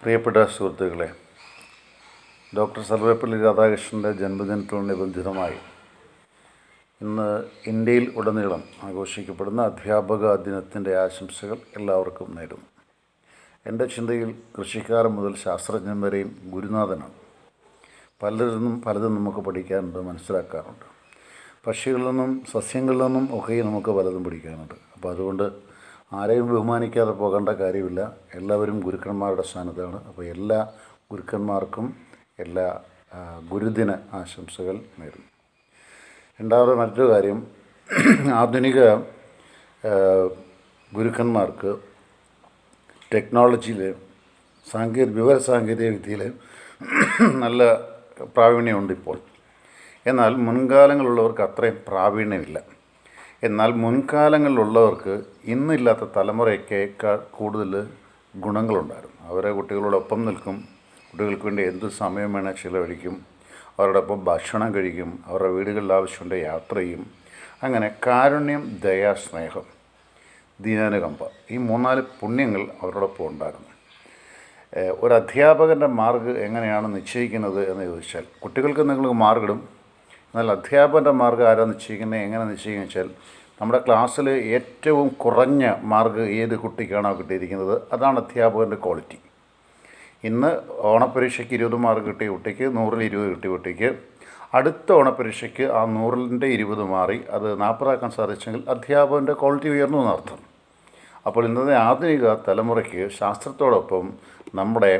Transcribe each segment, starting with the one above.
പ്രിയപ്പെട്ട സുഹൃത്തുക്കളെ, ഡോക്ടർ സർവേപ്പള്ളി രാധാകൃഷ്ണൻ്റെ ജന്മദിനത്തോടനുബന്ധിതമായി ഇന്ന് ഇന്ത്യയിൽ ഉടനീളം ആഘോഷിക്കപ്പെടുന്ന അധ്യാപക ദിനത്തിൻ്റെ ആശംസകൾ എല്ലാവർക്കും നേരുന്നു. എൻ്റെ ചിന്തയിൽ കൃഷിക്കാരൻ മുതൽ ശാസ്ത്രജ്ഞൻ വരെയും ഗുരുനാഥനാണ്. പലരിൽ പലതും നമുക്ക് പഠിക്കാനുണ്ട്, മനസ്സിലാക്കാനുണ്ട്. പക്ഷികളിൽ നിന്നും സസ്യങ്ങളിൽ നിന്നും ഒക്കെ നമുക്ക് പലതും പഠിക്കാനുണ്ട്. അപ്പോൾ അതുകൊണ്ട് ആരെയും ബഹുമാനിക്കാതെ പോകേണ്ട കാര്യമില്ല. എല്ലാവരും ഗുരുക്കന്മാരുടെ സ്ഥാനത്താണ്. അപ്പോൾ എല്ലാ ഗുരുക്കന്മാർക്കും എല്ലാ ഗുരുദിന ആശംസകൾ നേരുന്നു. രണ്ടാമത് മറ്റൊരു കാര്യം, ആധുനിക ഗുരുക്കന്മാർക്ക് ടെക്നോളജിയിൽ വിവരസാങ്കേതിക വിദ്യയിൽ നല്ല പ്രാവീണ്യമുണ്ട് ഇപ്പോൾ. എന്നാൽ മുൻകാലങ്ങളിലുള്ളവർക്ക് അത്രയും പ്രാവീണ്യമില്ല. എന്നാൽ മുൻകാലങ്ങളിലുള്ളവർക്ക് ഇന്നില്ലാത്ത തലമുറയ്ക്കേക്കാൾ കൂടുതൽ ഗുണങ്ങളുണ്ടായിരുന്നു. അവരെ കുട്ടികളോടൊപ്പം നിൽക്കും, കുട്ടികൾക്ക് വേണ്ടി എന്ത് സമയം വേണേൽ ചിലവഴിക്കും, അവരോടൊപ്പം ഭക്ഷണം കഴിക്കും, അവരുടെ വീടുകളിൽ ആവശ്യമുണ്ട് യാത്ര ചെയ്യും. അങ്ങനെ കാരുണ്യം, ദയ, സ്നേഹം, ദീനാനുകമ്പ, ഈ 3-4 പുണ്യങ്ങൾ അവരോടൊപ്പം ഉണ്ടായിരുന്നു. ഒരു അധ്യാപകൻ്റെ മാർക്ക് എങ്ങനെയാണ് നിശ്ചയിക്കുന്നത് എന്ന് ചോദിച്ചാൽ, കുട്ടികൾക്ക് നിങ്ങൾ മാർക്കിടും. എന്നാൽ അധ്യാപകൻ്റെ മാർക്ക് ആരാ നിശ്ചയിക്കുന്നത്, എങ്ങനെ നിശ്ചയിക്കുക വെച്ചാൽ, നമ്മുടെ ക്ലാസ്സിൽ ഏറ്റവും കുറഞ്ഞ മാർക്ക് ഏത് കുട്ടിക്കാണോ കിട്ടിയിരിക്കുന്നത് അതാണ് അധ്യാപകൻ്റെ ക്വാളിറ്റി. ഇന്ന് ഓണപ്പരീക്ഷയ്ക്ക് 20 മാർക്ക് കിട്ടിയ കുട്ടിക്ക് 100-ൽ 20 കിട്ടിയ കുട്ടിക്ക് അടുത്ത ഓണപ്പരീക്ഷയ്ക്ക് ആ 100-ൻ്റെ 20 മാറി അത് 40 ആക്കാൻ സാധിച്ചെങ്കിൽ അധ്യാപകൻ്റെ ക്വാളിറ്റി ഉയർന്നു എന്നർത്ഥം. അപ്പോൾ ഇന്നത്തെ ആധുനിക തലമുറയ്ക്ക് ശാസ്ത്രത്തോടൊപ്പം നമ്മുടെ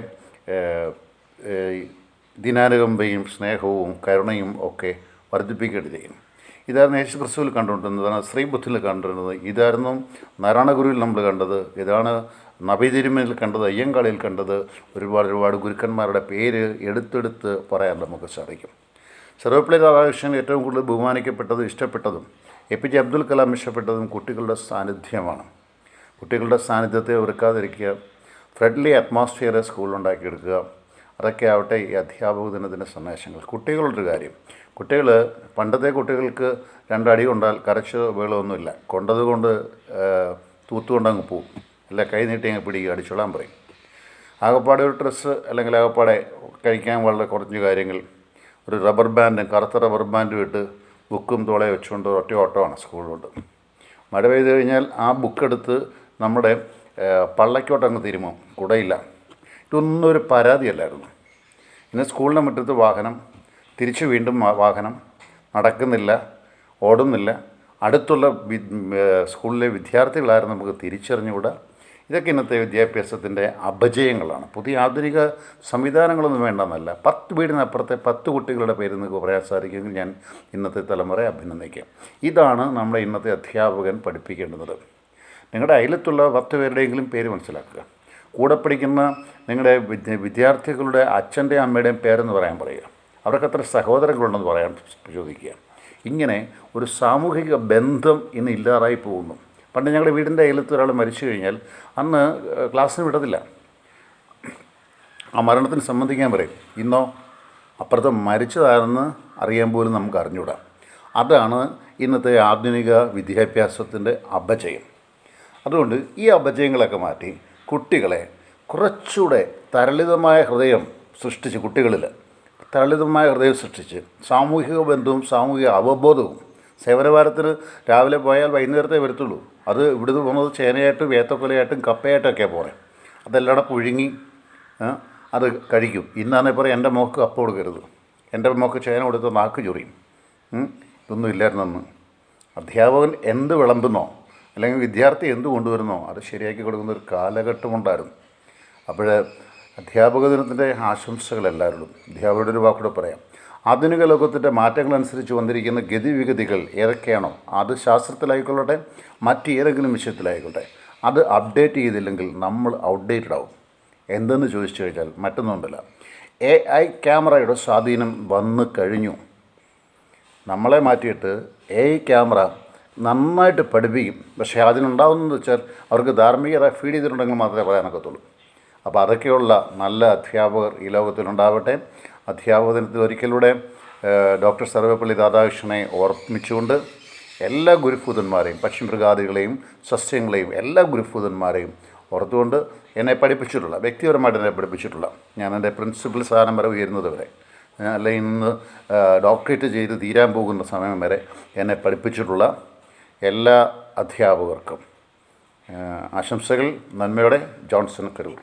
ദീനാനുകമ്പയും സ്നേഹവും കരുണയും ഒക്കെ വർദ്ധിപ്പിക്കേണ്ടത്. ഇതായിരുന്നു യേശുക്രിസ്തുവിൽ കണ്ടുകൊണ്ടിരുന്നത്, ഇതാണ് ശ്രീബുദ്ധിയിൽ കണ്ടിരുന്നത്, ഇതായിരുന്നു നാരായണഗുരുവിൽ നമ്മൾ കണ്ടത്, ഇതാണ് നബിതിരുമേനിൽ കണ്ടത്, അയ്യങ്കാളിയിൽ കണ്ടത്. ഒരുപാട് ഗുരുക്കന്മാരുടെ പേര് എടുത്തെടുത്ത് പറയാൻ നമുക്ക് സാധിക്കും. സർവേപ്പള്ളി രാധാകൃഷ്ണൻ ഏറ്റവും കൂടുതൽ ബഹുമാനിക്കപ്പെട്ടതും ഇഷ്ടപ്പെട്ടതും APJ അബ്ദുൽ കലാം ഇഷ്ടപ്പെട്ടതും കുട്ടികളുടെ സാന്നിധ്യമാണ്. കുട്ടികളുടെ സാന്നിധ്യത്തെ വെറുക്കാതിരിക്കുക, ഫ്രണ്ട്ലി അറ്റ്മോസ്ഫിയർ സ്കൂളിലുണ്ടാക്കിയെടുക്കുക, അതൊക്കെ ആവട്ടെ ഈ അധ്യാപക ദിനത്തിൻ്റെ സന്ദേശങ്ങൾ. കുട്ടികളുടെ കാര്യം, പണ്ടത്തെ കുട്ടികൾക്ക് 2 അടി കൊണ്ടാൽ കരച്ച് വേളമൊന്നുമില്ല, കൊണ്ടതുകൊണ്ട് തൂത്തുകൊണ്ടങ്ങ് പോവും, അല്ല കൈ നീട്ടി അങ്ങ് പിടിക്കുക, അടിച്ചോളാൻ പറയും. ആകപ്പാടെ ഒരു ഡ്രസ്സ് അല്ലെങ്കിൽ ആകപ്പാടെ കഴിക്കാൻ വളരെ കുറച്ച് കാര്യങ്ങൾ, ഒരു കറുത്ത റബ്ബർ ബാൻഡും ഇട്ട് ബുക്കും തോളെ വെച്ചുകൊണ്ട് ഒറ്റ ഓട്ടമാണ് സ്കൂളിലോട്ട്. മഴ പെയ്ത് കഴിഞ്ഞാൽ ആ ബുക്കെടുത്ത് നമ്മുടെ പള്ളക്കോട്ടങ്ങ് തിരുമും, കുടയില്ല. ഇതൊന്നും ഒരു പരാതിയല്ലായിരുന്നു. ഇന്ന് സ്കൂളിൻ്റെ മുറ്റത്ത് വാഹനം, തിരിച്ച് വീണ്ടും വാഹനം, നടക്കുന്നില്ല, ഓടുന്നില്ല. അടുത്തുള്ള സ്കൂളിലെ വിദ്യാർത്ഥികളാരും നമുക്ക് തിരിച്ചറിഞ്ഞുകൂടാ. ഇതൊക്കെ ഇന്നത്തെ വിദ്യാഭ്യാസത്തിൻ്റെ അപജയങ്ങളാണ്. പുതിയ ആധുനിക സംവിധാനങ്ങളൊന്നും വേണ്ടെന്നല്ല, 10 വീടിനപ്പുറത്തെ 10 കുട്ടികളുടെ പേര് നിങ്ങൾക്ക് പറയാൻ സാധിക്കുമെങ്കിൽ ഞാൻ ഇന്നത്തെ തലമുറയെ അഭിനന്ദിക്കാം. ഇതാണ് നമ്മുടെ ഇന്നത്തെ അധ്യാപകൻ പഠിപ്പിക്കേണ്ടത്. നിങ്ങളുടെ അയലത്തുള്ള 10 പേരുടെയെങ്കിലും പേര് മനസ്സിലാക്കുക. കൂടെ പഠിക്കുന്ന നിങ്ങളുടെ വിദ്യാർത്ഥികളുടെ അച്ഛൻ്റെയും അമ്മയുടെയും പേരെന്ന് പറയാൻ പറയുക. അവർക്ക് എത്ര സഹോദരങ്ങളുണ്ടെന്ന് പറയാൻ ചോദിക്കുക. ഇങ്ങനെ ഒരു സാമൂഹിക ബന്ധം ഇന്ന് ഇല്ലാതായി പോകുന്നു. പണ്ട് ഞങ്ങളുടെ വീടിൻ്റെ അയലത്ത് ഒരാൾ മരിച്ചു കഴിഞ്ഞാൽ അന്ന് ക്ലാസ്സിന് വിടത്തില്ല, ആ മരണത്തിന് സംബന്ധിക്കാൻ പറയും. ഇന്നോ അപ്പുറത്ത് മരിച്ചതാണെന്ന് അറിയാൻ പോലും നമുക്ക് അറിഞ്ഞൂടാ. അതാണ് ഇന്നത്തെ ആധുനിക വിദ്യാഭ്യാസത്തിൻ്റെ അപജയം. അതുകൊണ്ട് ഈ അപജയങ്ങളൊക്കെ മാറ്റി കുട്ടികളെ കുറച്ചുകൂടെ തരളിതമായ ഹൃദയം സൃഷ്ടിച്ച്, കുട്ടികളിൽ തരളിതമായ ഹൃദയം സൃഷ്ടിച്ച് സാമൂഹിക ബന്ധവും സാമൂഹിക അവബോധവും. സേവനവാരത്തിന് രാവിലെ പോയാൽ വൈകുന്നേരത്തെ വരത്തുള്ളൂ. അത് ഇവിടുന്ന് പോകുന്നത് ചേനയായിട്ടും ഏത്തക്കൊലയായിട്ടും കപ്പയായിട്ടൊക്കെ പോകണേ. അതെല്ലാം പുഴുങ്ങി അത് കഴിക്കും. ഇന്നാണെങ്കിൽ പറയും എൻ്റെ മോക്ക് കപ്പ കൊടുക്കരുത്, എൻ്റെ മോക്ക് ചേന കൊടുത്ത് നാക്ക് ചൊറിയും. ഇതൊന്നും ഇല്ലായിരുന്നെന്ന്. അധ്യാപകൻ എന്ത് വിളമ്പുന്നോ അല്ലെങ്കിൽ വിദ്യാർത്ഥി എന്ത് കൊണ്ടുവരുന്നോ അത് ശരിയാക്കി കൊടുക്കുന്ന ഒരു കാലഘട്ടമുണ്ടായിരുന്നു. അപ്പോൾ അധ്യാപക ദിനത്തിൻ്റെ ആശംസകൾ എല്ലാവരോടും. അധ്യാപകരുടെ ഒരു വാക്കൂടെ പറയാം. ആധുനിക ലോകത്തിൻ്റെ മാറ്റങ്ങളനുസരിച്ച് വന്നിരിക്കുന്ന ഗതിവിഗതികൾ ഏതൊക്കെയാണോ, അത് ശാസ്ത്രത്തിലായിക്കൊള്ളട്ടെ മറ്റേതെങ്കിലും വിഷയത്തിലായിക്കോട്ടെ, അത് അപ്ഡേറ്റ് ചെയ്തില്ലെങ്കിൽ നമ്മൾ ഔട്ട്ഡേറ്റഡ് ആവും. എന്തെന്ന് ചോദിച്ചു കഴിഞ്ഞാൽ മറ്റൊന്നുമില്ല, AI ക്യാമറയുടെ സ്വാധീനം വന്നു കഴിഞ്ഞു. നമ്മളെ മാറ്റിയിട്ട് AI ക്യാമറ നന്നായിട്ട് പഠിപ്പിക്കും. പക്ഷേ അതിനുണ്ടാവുന്നതെന്ന് വെച്ചാൽ അവർക്ക് ധാർമ്മികത ഫീഡ് ചെയ്തിട്ടുണ്ടെങ്കിൽ മാത്രമേ പറയാനൊക്കത്തുള്ളൂ. അപ്പോൾ അതൊക്കെയുള്ള നല്ല അധ്യാപകർ ഈ ലോകത്തിലുണ്ടാവട്ടെ. അധ്യാപക ദിനത്തിൽ ഒരിക്കലൂടെ ഡോക്ടർ സർവേപ്പള്ളി രാധാകൃഷ്ണനെ ഓർമ്മിച്ചുകൊണ്ട് എല്ലാ ഗുരുഭൂതന്മാരെയും, പക്ഷിമൃഗാദികളെയും സസ്യങ്ങളെയും എല്ലാ ഗുരുഭൂതന്മാരെയും ഓർത്തുകൊണ്ട് എന്നെ പഠിപ്പിച്ചിട്ടുള്ള, വ്യക്തിപരമായിട്ട് എന്നെ പഠിപ്പിച്ചിട്ടുള്ള, ഞാൻ എൻ്റെ പ്രിൻസിപ്പൽ സ്ഥാനം വരെ ഉയരുന്നത് വരെ, അല്ലെങ്കിൽ ഇന്ന് ഡോക്ടറേറ്റ് ചെയ്ത് തീരാൻ പോകുന്ന സമയം വരെ എന്നെ പഠിപ്പിച്ചിട്ടുള്ള എല്ലാ അധ്യാപകർക്കും ആശംസകൾ. നന്മയോടെ, ജോൺസൺ കരൂർ.